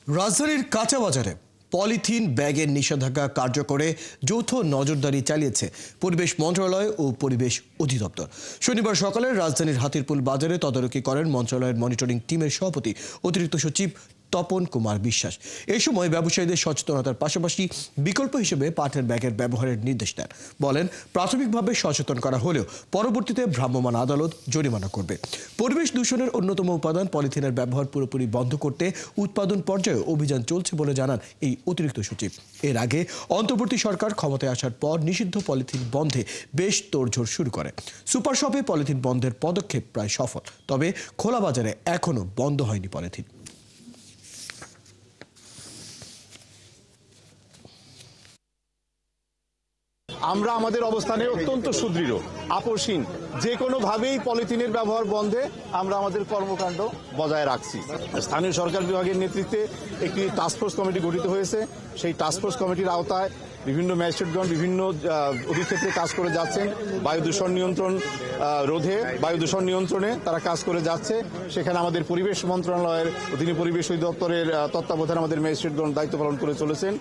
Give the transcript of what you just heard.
রাজধানীর কাঁচা বাজারে পলিথিন ব্যাগের নিষেধাজ্ঞা কার্যকরে যৌথ নজরদারি চালিয়েছে পরিবেশ মন্ত্রণালয় ও পরিবেশ অধিদপ্তর। শনিবার সকালে রাজধানীর হাতিরপুল বাজারে তদারকি করেন মন্ত্রণালয়ের মনিটরিং টিমের সভাপতি অতিরিক্ত সচিব তপন কুমার বিশ্বাস। এই সময় ব্যবসায়ীদের সচেতনতার পাশাপাশি বিকল্প হিসেবে পাটের ব্যাগের ব্যবহারের নির্দেশ দেন। বলেন, প্রাথমিকভাবে সচেতন করা হলেও পরবর্তীতে ভ্রাম্যমাণ আদালত জরিমানা করবে। পরিবেশ দূষণের অন্যতম উপাদান পলিথিনের ব্যবহার পুরোপুরি বন্ধ করতে উৎপাদন পর্যায়ে অভিযান চলছে বলে জানান এই অতিরিক্ত সচিব। এর আগে অন্তর্বর্তী সরকার ক্ষমতায় আসার পর নিষিদ্ধ পলিথিন বন্ধে বেশ তোড়জোড় শুরু করে। সুপার শপে পলিথিন বন্ধের পদক্ষেপ প্রায় সফল, তবে খোলা বাজারে এখনো বন্ধ হয়নি পলিথিন। আমরা আমাদের অবস্থানে অত্যন্ত সুদৃঢ়, আপোষহীন। যে কোনোভাবেই পলিথিনের ব্যবহার বন্ধে আমরা আমাদের কর্মকাণ্ড বজায় রাখছি। স্থানীয় সরকার বিভাগের নেতৃত্বে একটি টাস্কফোর্স কমিটি গঠিত হয়েছে। সেই টাস্কফোর্স কমিটির আওতায় বিভিন্ন ম্যাজিস্ট্রেটগণ বিভিন্ন অধিক্ষেত্রে কাজ করে যাচ্ছেন। বায়ু দূষণ নিয়ন্ত্রণ রোধে, বায়ু দূষণ নিয়ন্ত্রণে তারা কাজ করে যাচ্ছে। সেখানে আমাদের পরিবেশ মন্ত্রণালয়ের অধীনে পরিবেশ অধিদপ্তরের তত্ত্বাবধানে আমাদের ম্যাজিস্ট্রেটগণ দায়িত্ব পালন করে চলেছেন।